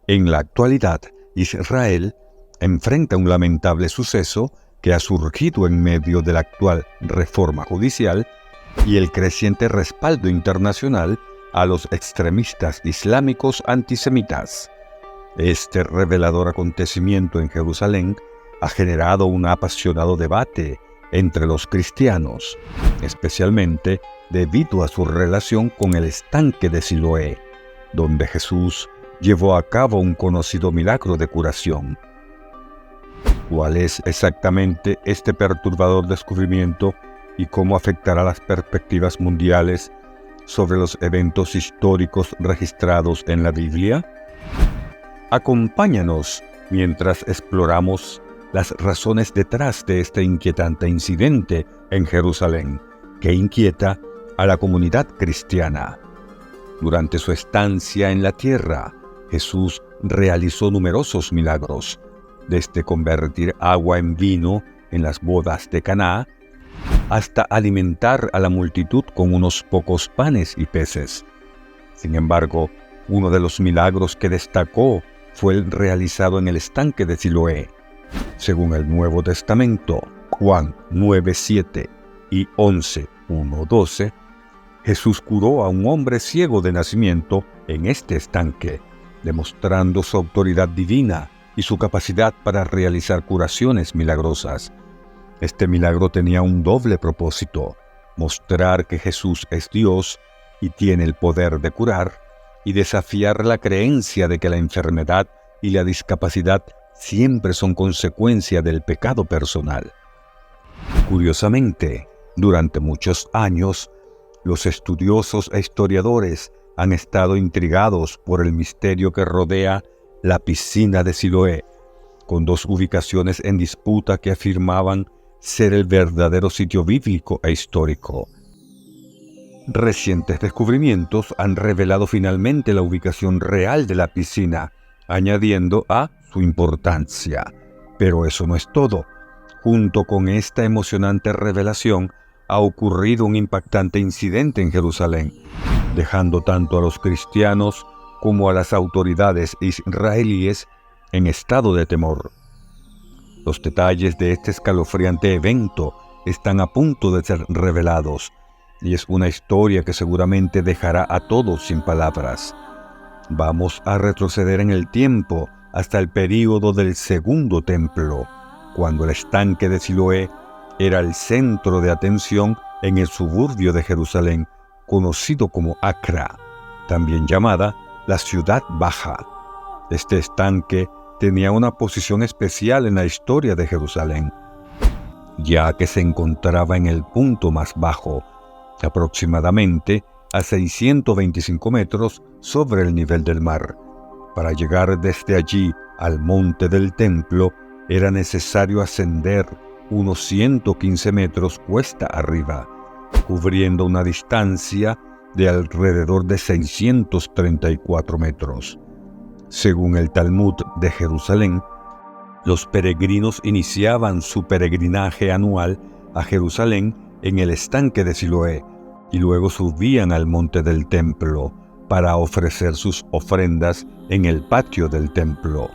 En la actualidad, Israel enfrenta un lamentable suceso que ha surgido en medio de la actual reforma judicial y el creciente respaldo internacional a los extremistas islámicos antisemitas. Este revelador acontecimiento en Jerusalén ha generado un apasionado debate entre los cristianos, especialmente debido a su relación con el estanque de Siloé, donde Jesús llevó a cabo un conocido milagro de curación. ¿Cuál es exactamente este perturbador descubrimiento y cómo afectará las perspectivas mundiales sobre los eventos históricos registrados en la Biblia? Acompáñanos mientras exploramos las razones detrás de este inquietante incidente en Jerusalén, que inquieta a la comunidad cristiana. Durante su estancia en la tierra, Jesús realizó numerosos milagros, desde convertir agua en vino en las bodas de Caná, hasta alimentar a la multitud con unos pocos panes y peces. Sin embargo, uno de los milagros que destacó fue el realizado en el estanque de Siloé. Según el Nuevo Testamento, Juan 9:7 y 11:1-12, Jesús curó a un hombre ciego de nacimiento en este estanque, demostrando su autoridad divina y su capacidad para realizar curaciones milagrosas. Este milagro tenía un doble propósito: mostrar que Jesús es Dios y tiene el poder de curar, y desafiar la creencia de que la enfermedad y la discapacidad siempre son consecuencia del pecado personal. Curiosamente, durante muchos años, los estudiosos e historiadores han estado intrigados por el misterio que rodea la piscina de Siloé, con dos ubicaciones en disputa que afirmaban ser el verdadero sitio bíblico e histórico. Recientes descubrimientos han revelado finalmente la ubicación real de la piscina, añadiendo a su importancia. Pero eso no es todo. Junto con esta emocionante revelación, ha ocurrido un impactante incidente en Jerusalén, dejando tanto a los cristianos como a las autoridades israelíes en estado de temor. Los detalles de este escalofriante evento están a punto de ser revelados, y es una historia que seguramente dejará a todos sin palabras. Vamos a retroceder en el tiempo hasta el período del Segundo Templo, cuando el estanque de Siloé era el centro de atención en el suburbio de Jerusalén, conocido como Acra, también llamada la Ciudad Baja. Este estanque tenía una posición especial en la historia de Jerusalén, ya que se encontraba en el punto más bajo, aproximadamente a 625 metros sobre el nivel del mar. Para llegar desde allí al monte del templo era necesario ascender unos 115 metros cuesta arriba, cubriendo una distancia de alrededor de 634 metros. Según el Talmud de Jerusalén, los peregrinos iniciaban su peregrinaje anual a Jerusalén en el estanque de Siloé y luego subían al monte del templo para ofrecer sus ofrendas en el patio del templo.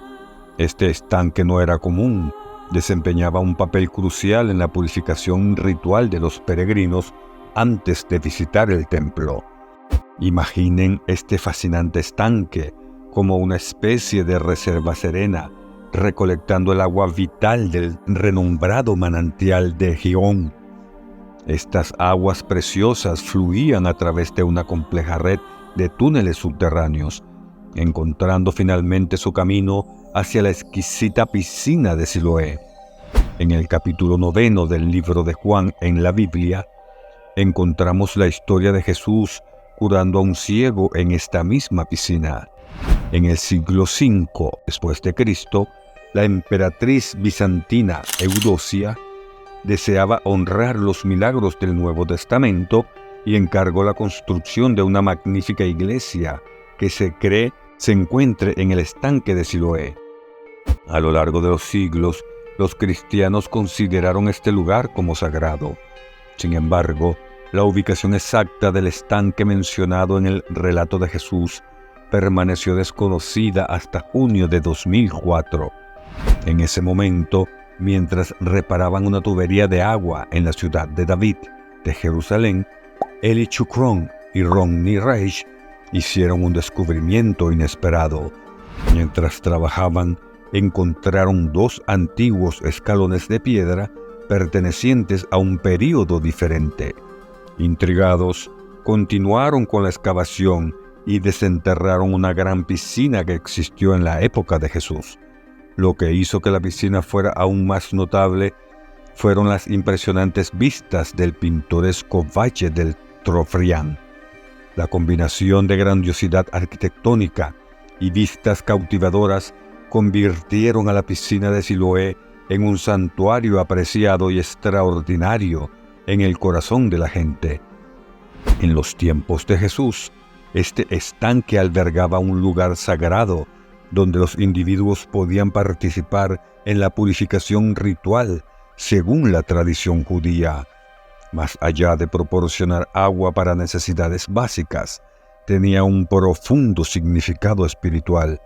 Este estanque no era común, desempeñaba un papel crucial en la purificación ritual de los peregrinos antes de visitar el templo. Imaginen este fascinante estanque como una especie de reserva serena, recolectando el agua vital del renombrado manantial de Gihón. Estas aguas preciosas fluían a través de una compleja red de túneles subterráneos, encontrando finalmente su camino hacia la exquisita piscina de Siloé. En el capítulo 9 del libro de Juan en la Biblia, encontramos la historia de Jesús curando a un ciego en esta misma piscina. En el siglo V después de Cristo, la emperatriz bizantina Eudocia deseaba honrar los milagros del Nuevo Testamento y encargó la construcción de una magnífica iglesia que se cree se encuentre en el estanque de Siloé. A lo largo de los siglos, los cristianos consideraron este lugar como sagrado. Sin embargo, la ubicación exacta del estanque mencionado en el relato de Jesús permaneció desconocida hasta junio de 2004. En ese momento, mientras reparaban una tubería de agua en la ciudad de David, de Jerusalén, Eli Chukron y Ronnie Reich hicieron un descubrimiento inesperado. Mientras trabajaban, encontraron 2 antiguos escalones de piedra pertenecientes a un período diferente. Intrigados, continuaron con la excavación y desenterraron una gran piscina que existió en la época de Jesús. Lo que hizo que la piscina fuera aún más notable fueron las impresionantes vistas del pintoresco Valle del Trofrián. La combinación de grandiosidad arquitectónica y vistas cautivadoras convirtieron a la piscina de Siloé en un santuario apreciado y extraordinario en el corazón de la gente. En los tiempos de Jesús, este estanque albergaba un lugar sagrado donde los individuos podían participar en la purificación ritual según la tradición judía. Más allá de proporcionar agua para necesidades básicas, tenía un profundo significado espiritual.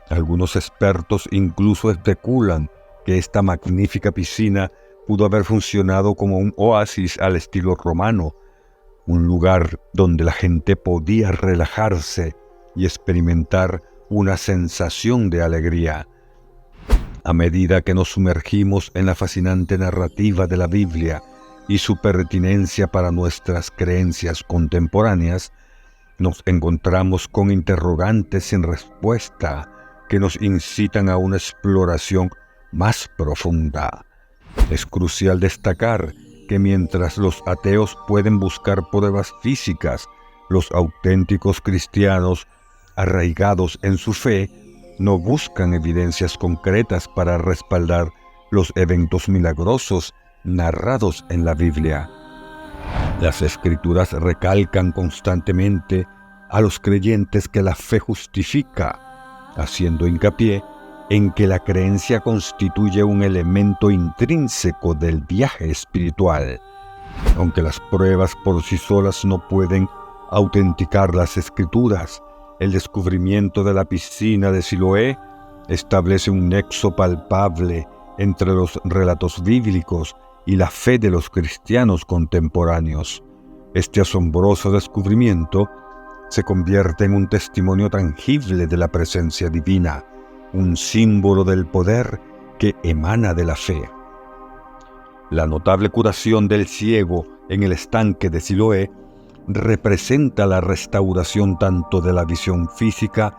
Algunos expertos incluso especulan que esta magnífica piscina pudo haber funcionado como un oasis al estilo romano, un lugar donde la gente podía relajarse y experimentar una sensación de alegría. A medida que nos sumergimos en la fascinante narrativa de la Biblia y su pertinencia para nuestras creencias contemporáneas, nos encontramos con interrogantes sin respuesta que nos incitan a una exploración más profunda. Es crucial destacar que mientras los ateos pueden buscar pruebas físicas, los auténticos cristianos, arraigados en su fe, no buscan evidencias concretas para respaldar los eventos milagrosos narrados en la Biblia. Las Escrituras recalcan constantemente a los creyentes que la fe justifica, haciendo hincapié en que la creencia constituye un elemento intrínseco del viaje espiritual. Aunque las pruebas por sí solas no pueden autenticar las Escrituras, el descubrimiento de la piscina de Siloé establece un nexo palpable entre los relatos bíblicos y la fe de los cristianos contemporáneos. Este asombroso descubrimiento se convierte en un testimonio tangible de la presencia divina, un símbolo del poder que emana de la fe. La notable curación del ciego en el estanque de Siloé representa la restauración tanto de la visión física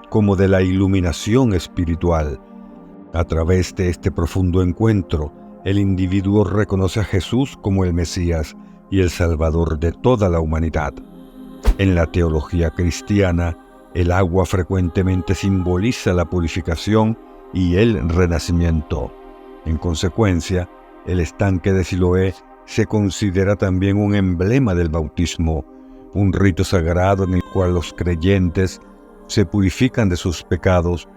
como de la iluminación espiritual. A través de este profundo encuentro, el individuo reconoce a Jesús como el Mesías y el Salvador de toda la humanidad. En la teología cristiana, el agua frecuentemente simboliza la purificación y el renacimiento. En consecuencia, el estanque de Siloé se considera también un emblema del bautismo, un rito sagrado en el cual los creyentes se purifican de sus pecados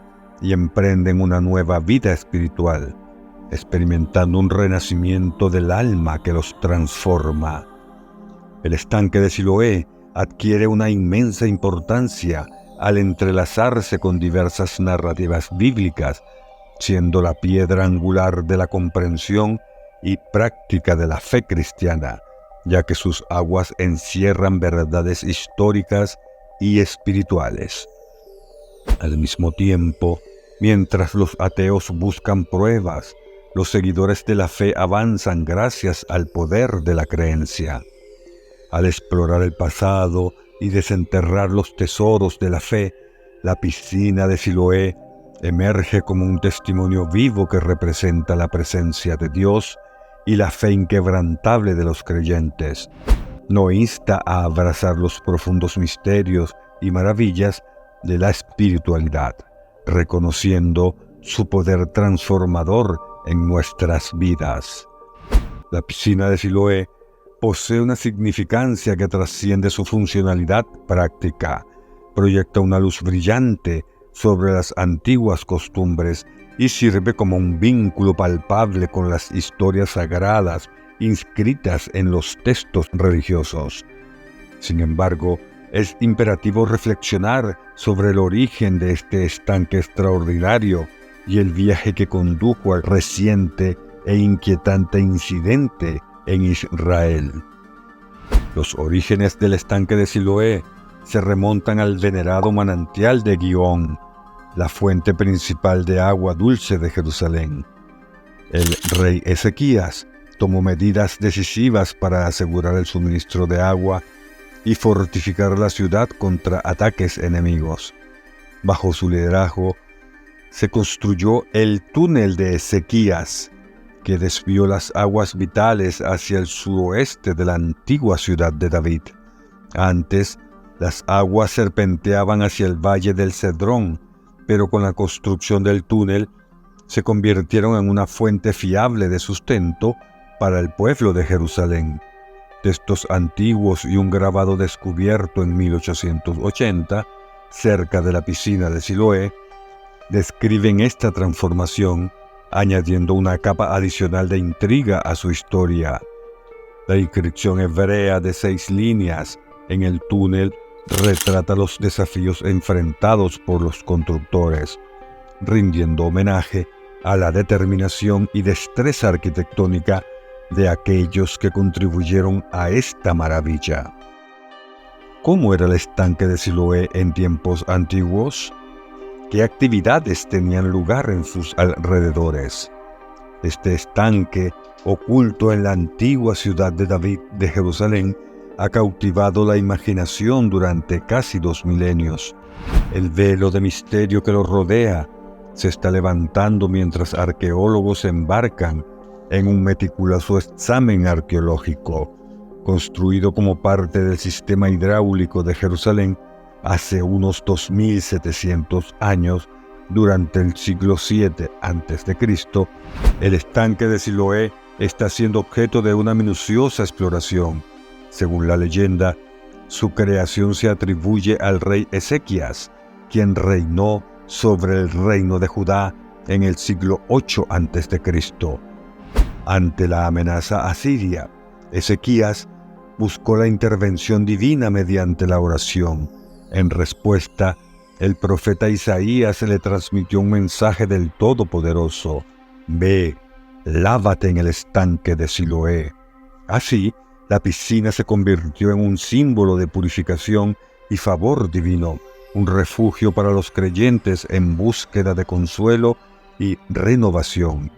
y emprenden una nueva vida espiritual, experimentando un renacimiento del alma que los transforma. El estanque de Siloé adquiere una inmensa importancia al entrelazarse con diversas narrativas bíblicas, siendo la piedra angular de la comprensión y práctica de la fe cristiana, ya que sus aguas encierran verdades históricas y espirituales. Al mismo tiempo, mientras los ateos buscan pruebas, los seguidores de la fe avanzan gracias al poder de la creencia. Al explorar el pasado y desenterrar los tesoros de la fe, la piscina de Siloé emerge como un testimonio vivo que representa la presencia de Dios y la fe inquebrantable de los creyentes. No insta a abrazar los profundos misterios y maravillas de la espiritualidad, reconociendo su poder transformador en nuestras vidas. La piscina de Siloé posee una significancia que trasciende su funcionalidad práctica. Proyecta una luz brillante sobre las antiguas costumbres y sirve como un vínculo palpable con las historias sagradas inscritas en los textos religiosos. Sin embargo, es imperativo reflexionar sobre el origen de este estanque extraordinario y el viaje que condujo al reciente e inquietante incidente en Israel. Los orígenes del estanque de Siloé se remontan al venerado manantial de Gihón, la fuente principal de agua dulce de Jerusalén. El rey Ezequías tomó medidas decisivas para asegurar el suministro de agua y fortificar la ciudad contra ataques enemigos. Bajo su liderazgo, se construyó el túnel de Ezequías, que desvió las aguas vitales hacia el suroeste de la antigua ciudad de David. Antes, las aguas serpenteaban hacia el valle del Cedrón, pero con la construcción del túnel, se convirtieron en una fuente fiable de sustento para el pueblo de Jerusalén. Textos antiguos y un grabado descubierto en 1880, cerca de la piscina de Siloé, describen esta transformación, añadiendo una capa adicional de intriga a su historia. La inscripción hebrea de 6 líneas en el túnel retrata los desafíos enfrentados por los constructores, rindiendo homenaje a la determinación y destreza arquitectónica de aquellos que contribuyeron a esta maravilla. ¿Cómo era el estanque de Siloé en tiempos antiguos? ¿Qué actividades tenían lugar en sus alrededores? Este estanque, oculto en la antigua ciudad de David de Jerusalén, ha cautivado la imaginación durante casi 2 milenios. El velo de misterio que lo rodea se está levantando mientras arqueólogos se embarcan en un meticuloso examen arqueológico, construido como parte del sistema hidráulico de Jerusalén hace unos 2700 años. Durante el siglo VII a.C., el estanque de Siloé está siendo objeto de una minuciosa exploración. Según la leyenda, su creación se atribuye al rey Ezequías, quien reinó sobre el reino de Judá en el siglo VIII a.C. Ante la amenaza asiria, Ezequías buscó la intervención divina mediante la oración. En respuesta, el profeta Isaías le transmitió un mensaje del Todopoderoso: «Ve, lávate en el estanque de Siloé». Así, la piscina se convirtió en un símbolo de purificación y favor divino, un refugio para los creyentes en búsqueda de consuelo y renovación.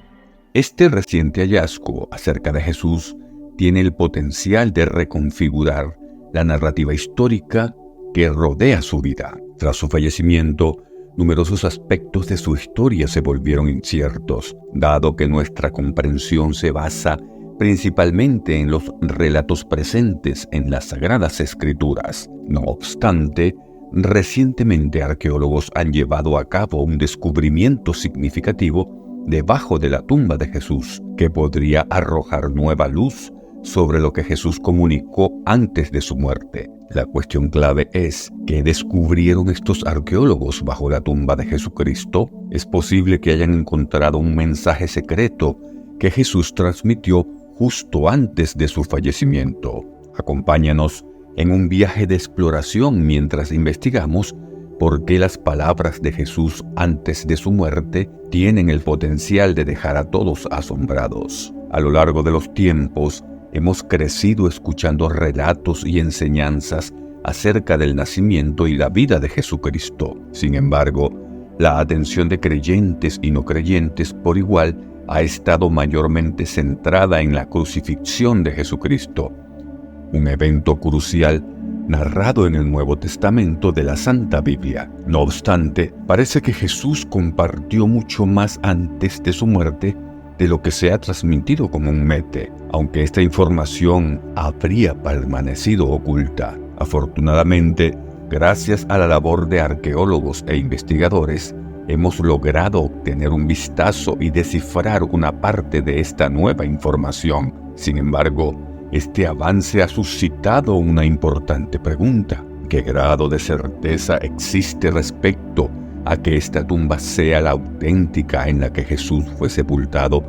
Este reciente hallazgo acerca de Jesús tiene el potencial de reconfigurar la narrativa histórica que rodea su vida. Tras su fallecimiento, numerosos aspectos de su historia se volvieron inciertos, dado que nuestra comprensión se basa principalmente en los relatos presentes en las Sagradas Escrituras. No obstante, recientemente arqueólogos han llevado a cabo un descubrimiento significativo debajo de la tumba de Jesús, que podría arrojar nueva luz sobre lo que Jesús comunicó antes de su muerte. La cuestión clave es: ¿qué descubrieron estos arqueólogos bajo la tumba de Jesucristo? Es posible que hayan encontrado un mensaje secreto que Jesús transmitió justo antes de su fallecimiento. Acompáñanos en un viaje de exploración mientras investigamos por qué las palabras de Jesús antes de su muerte tienen el potencial de dejar a todos asombrados. A lo largo de los tiempos, hemos crecido escuchando relatos y enseñanzas acerca del nacimiento y la vida de Jesucristo. Sin embargo, la atención de creyentes y no creyentes por igual ha estado mayormente centrada en la crucifixión de Jesucristo, un evento crucial narrado en el Nuevo Testamento de la Santa Biblia. No obstante, parece que Jesús compartió mucho más antes de su muerte de lo que se ha transmitido comúnmente, aunque esta información habría permanecido oculta. Afortunadamente, gracias a la labor de arqueólogos e investigadores, hemos logrado obtener un vistazo y descifrar una parte de esta nueva información. Sin embargo, este avance ha suscitado una importante pregunta: ¿qué grado de certeza existe respecto a que esta tumba sea la auténtica en la que Jesús fue sepultado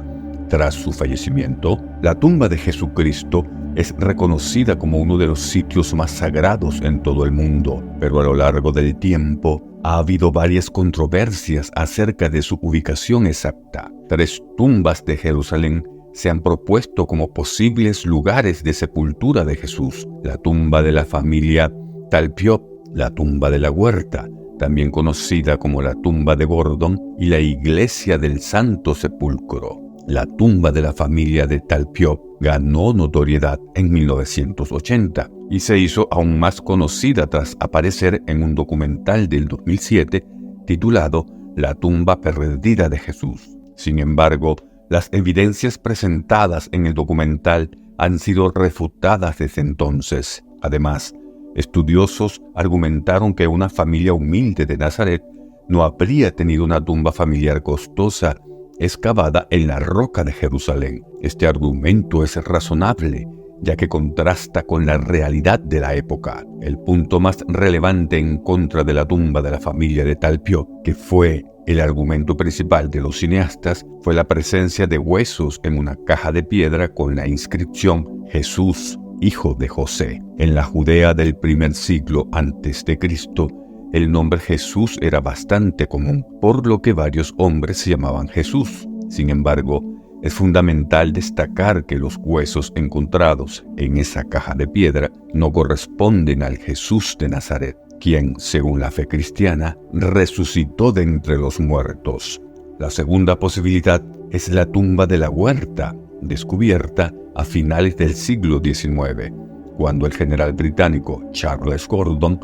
tras su fallecimiento? La tumba de Jesucristo es reconocida como uno de los sitios más sagrados en todo el mundo, pero a lo largo del tiempo ha habido varias controversias acerca de su ubicación exacta. 3 tumbas de Jerusalén se han propuesto como posibles lugares de sepultura de Jesús: la tumba de la familia Talpiot, la tumba de la huerta, también conocida como la tumba de Gordon, y la iglesia del Santo Sepulcro. La tumba de la familia de Talpiot ganó notoriedad en 1980 y se hizo aún más conocida tras aparecer en un documental del 2007 titulado La tumba perdida de Jesús. Sin embargo, las evidencias presentadas en el documental han sido refutadas desde entonces. Además, estudiosos argumentaron que una familia humilde de Nazaret no habría tenido una tumba familiar costosa excavada en la roca de Jerusalén. Este argumento es razonable, ya que contrasta con la realidad de la época. El punto más relevante en contra de la tumba de la familia de Talpiot, que fue el argumento principal de los cineastas, fue la presencia de huesos en una caja de piedra con la inscripción Jesús, hijo de José. En la Judea del primer siglo antes de Cristo, el nombre Jesús era bastante común, por lo que varios hombres se llamaban Jesús. Sin embargo, es fundamental destacar que los huesos encontrados en esa caja de piedra no corresponden al Jesús de Nazaret, quien, según la fe cristiana, resucitó de entre los muertos. La segunda posibilidad es la tumba de la huerta, descubierta a finales del siglo XIX, cuando el general británico Charles Gordon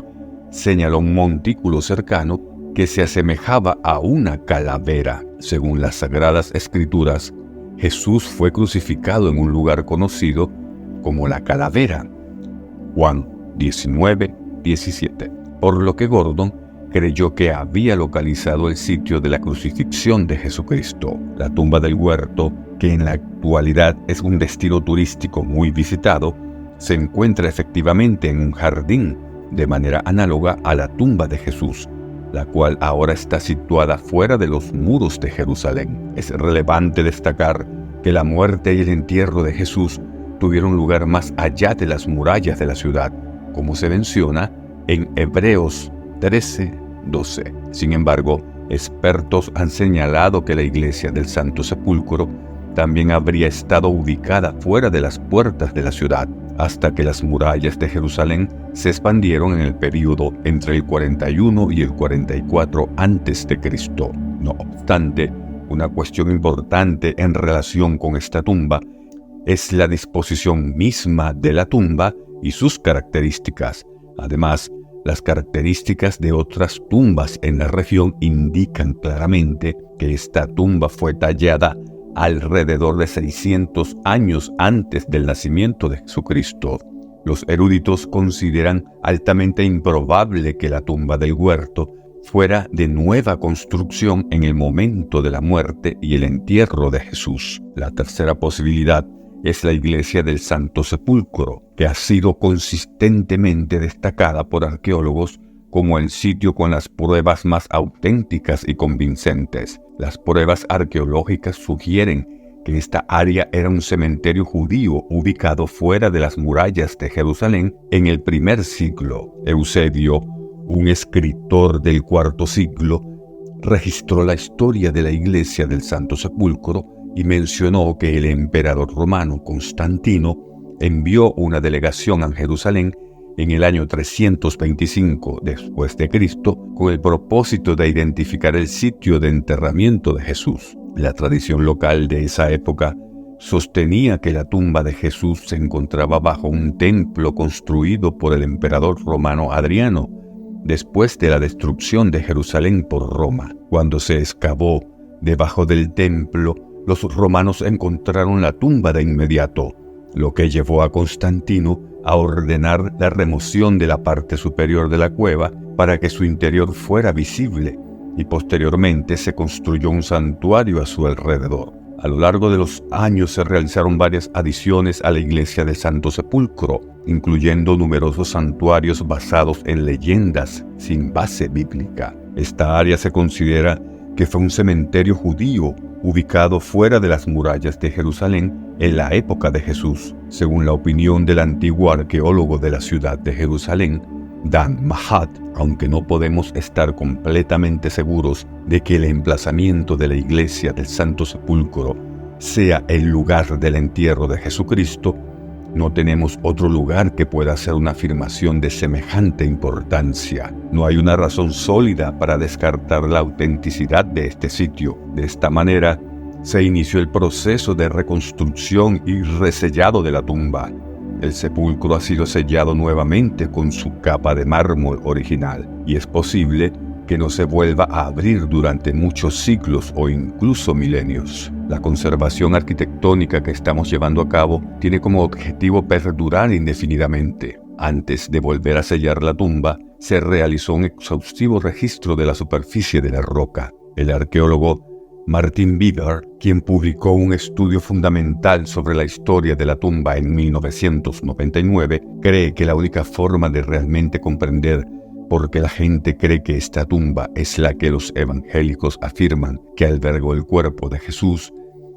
señaló un montículo cercano que se asemejaba a una calavera. Según las Sagradas Escrituras, Jesús fue crucificado en un lugar conocido como la calavera, Juan 19:17, por lo que Gordon creyó que había localizado el sitio de la crucifixión de Jesucristo. La tumba del huerto, que en la actualidad es un destino turístico muy visitado, se encuentra efectivamente en un jardín, de manera análoga a la tumba de Jesús, la cual ahora está situada fuera de los muros de Jerusalén. Es relevante destacar que la muerte y el entierro de Jesús tuvieron lugar más allá de las murallas de la ciudad, como se menciona en Hebreos 13:12. Sin embargo, expertos han señalado que la iglesia del Santo Sepulcro también habría estado ubicada fuera de las puertas de la ciudad, hasta que las murallas de Jerusalén se expandieron en el período entre el 41 y el 44 a.C. No obstante, una cuestión importante en relación con esta tumba es la disposición misma de la tumba y sus características. Además, las características de otras tumbas en la región indican claramente que esta tumba fue tallada alrededor de 600 años antes del nacimiento de Jesucristo. Los eruditos consideran altamente improbable que la tumba del huerto fuera de nueva construcción en el momento de la muerte y el entierro de Jesús. La tercera posibilidad es la iglesia del Santo Sepulcro, que ha sido consistentemente destacada por arqueólogos como el sitio con las pruebas más auténticas y convincentes. Las pruebas arqueológicas sugieren que esta área era un cementerio judío ubicado fuera de las murallas de Jerusalén en el primer siglo. Eusebio, un escritor del cuarto siglo, registró la historia de la iglesia del Santo Sepulcro y mencionó que el emperador romano Constantino envió una delegación a Jerusalén en el año 325 después de Cristo con el propósito de identificar el sitio de enterramiento de Jesús. La tradición local de esa época sostenía que la tumba de Jesús se encontraba bajo un templo construido por el emperador romano Adriano después de la destrucción de Jerusalén por Roma. Cuando se excavó debajo del templo, los romanos encontraron la tumba de inmediato, lo que llevó a Constantino a ordenar la remoción de la parte superior de la cueva para que su interior fuera visible, y posteriormente se construyó un santuario a su alrededor. A lo largo de los años se realizaron varias adiciones a la iglesia del Santo Sepulcro, incluyendo numerosos santuarios basados en leyendas sin base bíblica. Esta área se considera que fue un cementerio judío ubicado fuera de las murallas de Jerusalén en la época de Jesús, según la opinión del antiguo arqueólogo de la ciudad de Jerusalén, Dan Mahat, aunque no podemos estar completamente seguros de que el emplazamiento de la iglesia del Santo Sepulcro sea el lugar del entierro de Jesucristo, no tenemos otro lugar que pueda hacer una afirmación de semejante importancia. No hay una razón sólida para descartar la autenticidad de este sitio. De esta manera, se inició el proceso de reconstrucción y resellado de la tumba. El sepulcro ha sido sellado nuevamente con su capa de mármol original, y es posible que no se vuelva a abrir durante muchos siglos o incluso milenios. La conservación arquitectónica que estamos llevando a cabo tiene como objetivo perdurar indefinidamente. Antes de volver a sellar la tumba, se realizó un exhaustivo registro de la superficie de la roca. El arqueólogo Martin Buber, quien publicó un estudio fundamental sobre la historia de la tumba en 1999, cree que la única forma de realmente comprender por qué la gente cree que esta tumba es la que los evangélicos afirman que albergó el cuerpo de Jesús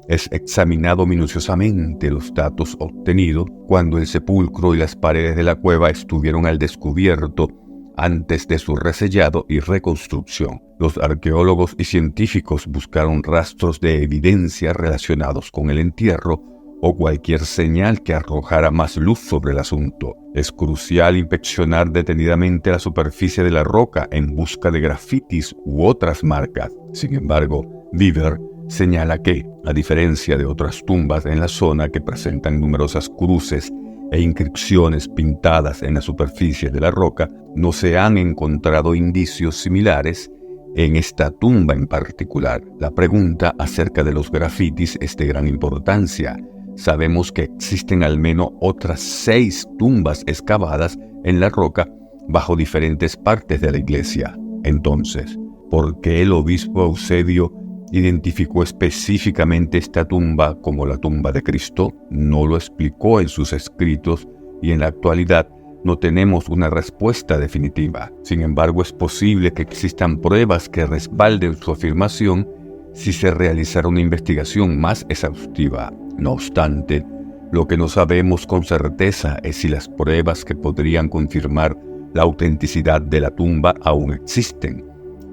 es examinado minuciosamente los datos obtenidos cuando el sepulcro y las paredes de la cueva estuvieron al descubierto antes de su resellado y reconstrucción. Los arqueólogos y científicos buscaron rastros de evidencia relacionados con el entierro o cualquier señal que arrojara más luz sobre el asunto. Es crucial inspeccionar detenidamente la superficie de la roca en busca de grafitis u otras marcas. Sin embargo, Buber señala que, a diferencia de otras tumbas en la zona que presentan numerosas cruces e inscripciones pintadas en la superficie de la roca, no se han encontrado indicios similares en esta tumba en particular. La pregunta acerca de los grafitis es de gran importancia. Sabemos que existen al menos otras 6 tumbas excavadas en la roca bajo diferentes partes de la iglesia. Entonces, ¿por qué el obispo Eusebio identificó específicamente esta tumba como la tumba de Cristo? No lo explicó en sus escritos y en la actualidad no tenemos una respuesta definitiva. Sin embargo, es posible que existan pruebas que respalden su afirmación si se realizara una investigación más exhaustiva. No obstante, lo que no sabemos con certeza es si las pruebas que podrían confirmar la autenticidad de la tumba aún existen,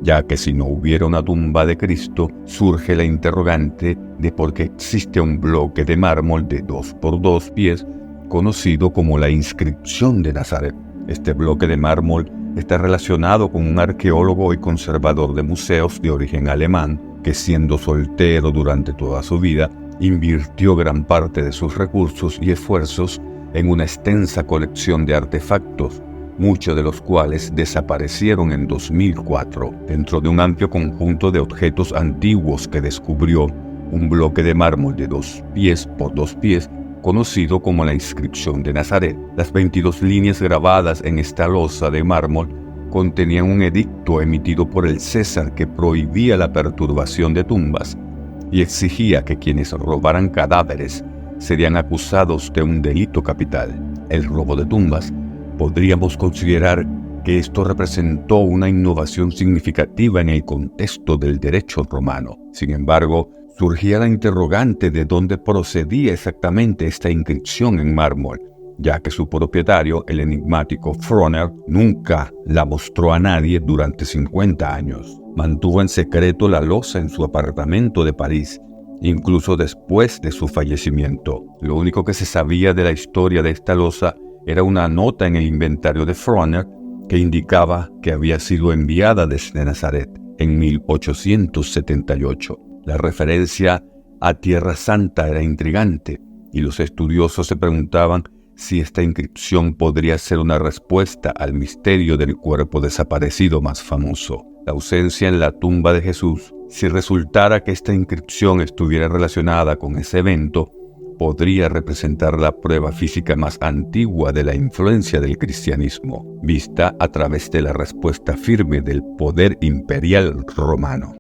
ya que si no hubiera una tumba de Cristo, surge la interrogante de por qué existe un bloque de mármol de 2 por 2 pies, conocido como la inscripción de Nazaret. Este bloque de mármol está relacionado con un arqueólogo y conservador de museos de origen alemán, que siendo soltero durante toda su vida, invirtió gran parte de sus recursos y esfuerzos en una extensa colección de artefactos, muchos de los cuales desaparecieron en 2004. Dentro de un amplio conjunto de objetos antiguos que descubrió, un bloque de mármol de 2 pies por 2 pies, conocido como la inscripción de Nazaret. Las 22 líneas grabadas en esta losa de mármol contenían un edicto emitido por el César que prohibía la perturbación de tumbas y exigía que quienes robaran cadáveres serían acusados de un delito capital, el robo de tumbas. Podríamos considerar que esto representó una innovación significativa en el contexto del derecho romano. Sin embargo, surgía la interrogante de dónde procedía exactamente esta inscripción en mármol, ya que su propietario, el enigmático Froner, nunca la mostró a nadie durante 50 años. Mantuvo en secreto la losa en su apartamento de París, incluso después de su fallecimiento. Lo único que se sabía de la historia de esta losa era una nota en el inventario de Froner que indicaba que había sido enviada desde Nazaret en 1878. La referencia a Tierra Santa era intrigante y los estudiosos se preguntaban si esta inscripción podría ser una respuesta al misterio del cuerpo desaparecido más famoso, la ausencia en la tumba de Jesús. Si resultara que esta inscripción estuviera relacionada con ese evento, podría representar la prueba física más antigua de la influencia del cristianismo, vista a través de la respuesta firme del poder imperial romano.